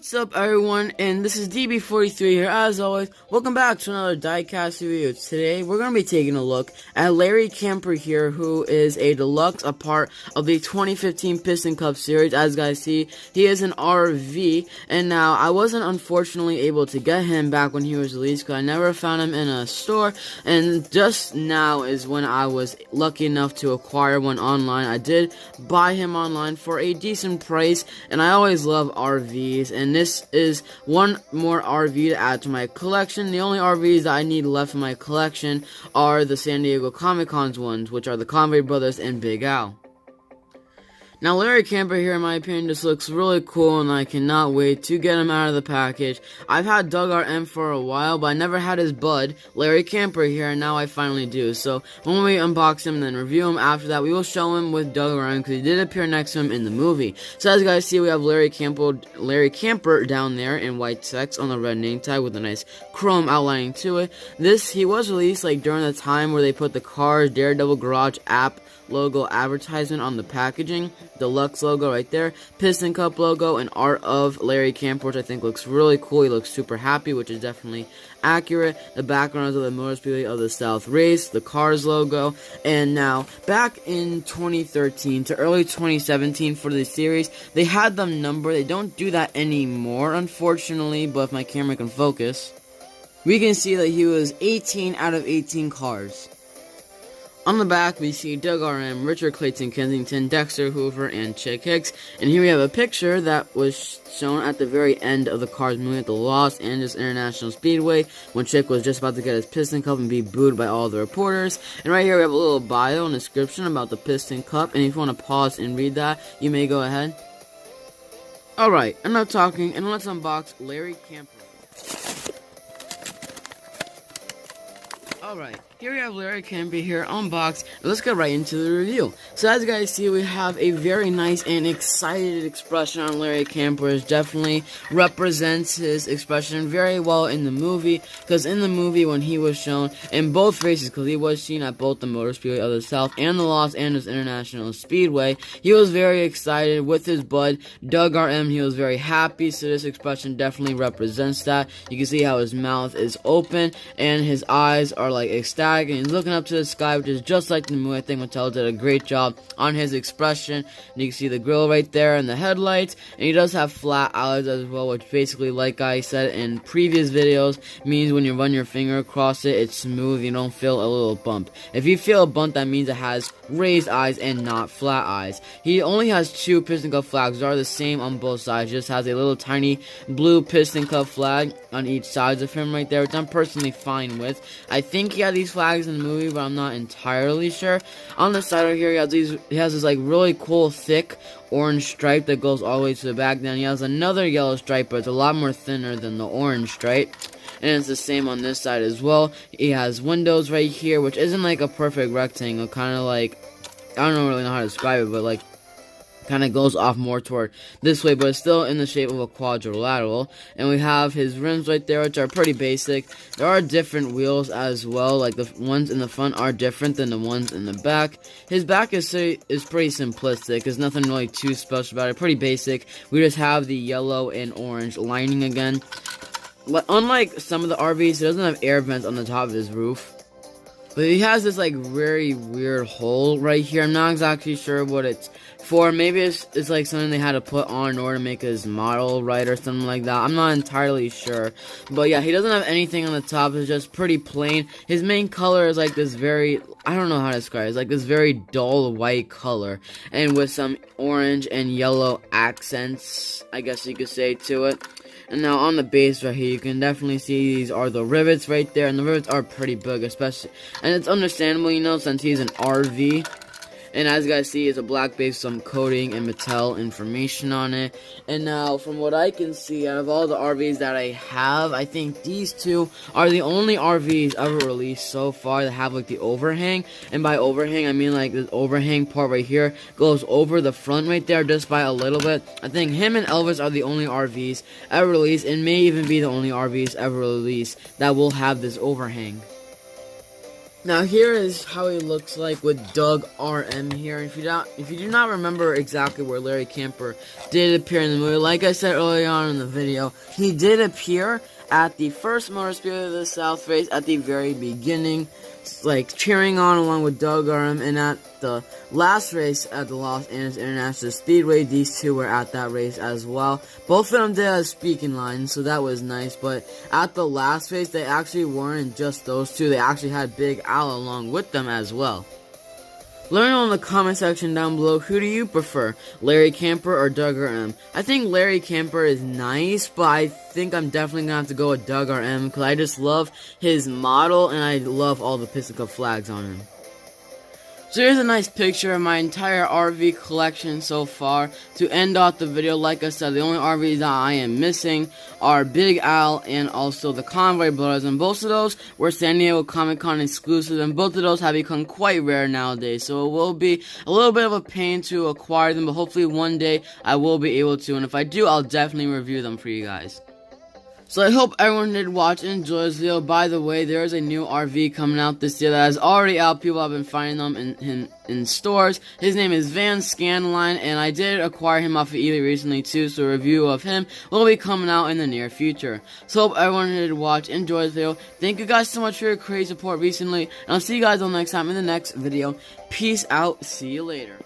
What's up everyone, and this is DB43 here as always. Welcome back to another Diecast video. Today we're going to be taking a look at Larry Camper here, who is a deluxe, a part of the 2015 Piston Cup series. As you guys see, he is an RV, and now I wasn't unfortunately able to get him back when he was released because I never found him in a store, and just now is when I was lucky enough to acquire one online. I did buy him online for a decent price, and I always love RVs. And this is one more RV to add to my collection. The only RVs that I need left in my collection are the San Diego Comic-Con's ones, which are the Conway Brothers and Big Al. Now, Larry Camper here, in my opinion, just looks really cool, and I cannot wait to get him out of the package. I've had Doug RM for a while, but I never had his bud, Larry Camper here, and now I finally do. So, when we unbox him and then review him after that, we will show him with Doug RM, because he did appear next to him in the movie. So, as you guys see, we have Larry Camper down there in white text on the red name tag with a nice chrome outlining to it. He was released, like, during the time where they put the Cars Daredevil Garage app logo advertisement on the packaging, Deluxe logo right there, Piston Cup logo, and art of Larry Camper, which I think looks really cool. He looks super happy, which is definitely accurate. The backgrounds of the Motor Speedway of the South race, the Cars logo, and now back in 2013 to early 2017 for the series, they had them numbered. They don't do that anymore, unfortunately, but if my camera can focus, we can see that he was 18 out of 18 cars. On the back, we see Doug RM, Richard Clayton Kensington, Dexter Hoover, and Chick Hicks. And here we have a picture that was shown at the very end of the Cars movie at the Los Angeles International Speedway when Chick was just about to get his Piston Cup and be booed by all the reporters. And right here we have a little bio and description about the Piston Cup. And if you want to pause and read that, you may go ahead. Alright, enough talking, and let's unbox Larry Camper. Alright, here we have Larry Camper here unboxed. Let's get right into the review. So as you guys see, we have a very nice and excited expression on Larry Camper. It definitely represents his expression very well in the movie, because in the movie when he was shown in both races, because he was seen at both the Motor Speedway of the South and the Los Angeles International Speedway, he was very excited with his bud, Doug RM. He was very happy, so this expression definitely represents that. You can see how his mouth is open and his eyes are like ecstatic, and he's looking up to the sky, which is just like the movie. I think Mattel did a great job on his expression. And you can see the grill right there and the headlights, and he does have flat eyes as well, which basically, like I said in previous videos, means when you run your finger across it, it's smooth, you don't feel a little bump. If you feel a bump, that means it has raised eyes and not flat eyes. He only has two Piston Cup flags. They are the same on both sides, just has a little tiny blue Piston Cup flag on each side of him right there, which I'm personally fine with. I think he had these flags in the movie, but I'm not entirely sure. On the side right here, he has this like really cool thick orange stripe that goes all the way to the back. Then he has another yellow stripe, but it's a lot more thinner than the orange stripe. And it's the same on this side as well. He has windows right here, which isn't like a perfect rectangle, kind of like, I don't really know how to describe it, but like kind of goes off more toward this way, but it's still in the shape of a quadrilateral. And we have his rims right there, which are pretty basic. There are different wheels as well, like the ones in the front are different than the ones in the back. His back is pretty simplistic. There's nothing really too special about it, pretty basic. We just have the yellow and orange lining again. But unlike some of the RVs, he doesn't have air vents on the top of his roof. But he has this like very weird hole right here. I'm not exactly sure what it's for. Maybe it's like something they had to put on in order to make his model right or something like that. I'm not entirely sure. But yeah, he doesn't have anything on the top. It's just pretty plain. His main color is like this very, I don't know how to describe it. It's like this very dull white color, and with some orange and yellow accents, I guess you could say, to it. And now on the base right here, you can definitely see these are the rivets right there, and the rivets are pretty big, especially, and it's understandable, you know, since he's an RV. And as you guys see, it's a black base, some coating and Mattel information on it. And now, from what I can see, out of all the RVs that I have, I think these two are the only RVs ever released so far that have like the overhang. And by overhang, I mean like this overhang part right here goes over the front right there just by a little bit. I think him and Elvis are the only RVs ever released, and may even be the only RVs ever released that will have this overhang. Now here is how he looks like with Doug RM here. If you do not remember exactly where Larry Camper did appear in the movie, like I said earlier on in the video, he did appear at the first Motor Speedway of the South race at the very beginning, like cheering on along with Doug RM, and at the last race at the Los Angeles International Speedway, these two were at that race as well. Both of them did have speaking lines, so that was nice, but at the last race, they actually weren't just those two, they actually had Big Al along with them as well. Let me know in the comment section down below, who do you prefer, Larry Camper or Doug RM? I think Larry Camper is nice, but I think I'm definitely going to have to go with Doug RM, because I just love his model, and I love all the Piston Cup flags on him. So here's a nice picture of my entire RV collection so far. To end off the video, like I said, the only RVs that I am missing are Big Al and also the Convoy Brothers, and both of those were San Diego Comic-Con exclusives, and both of those have become quite rare nowadays, so it will be a little bit of a pain to acquire them, but hopefully one day I will be able to, and if I do, I'll definitely review them for you guys. So I hope everyone did watch and enjoy this video. By the way, there is a new RV coming out this year that is already out. People have been finding them in stores. His name is Van Scanline, and I did acquire him off of eBay recently too, so a review of him will be coming out in the near future. So hope everyone did watch, enjoy this video. Thank you guys so much for your crazy support recently, and I'll see you guys all next time in the next video. Peace out, see you later.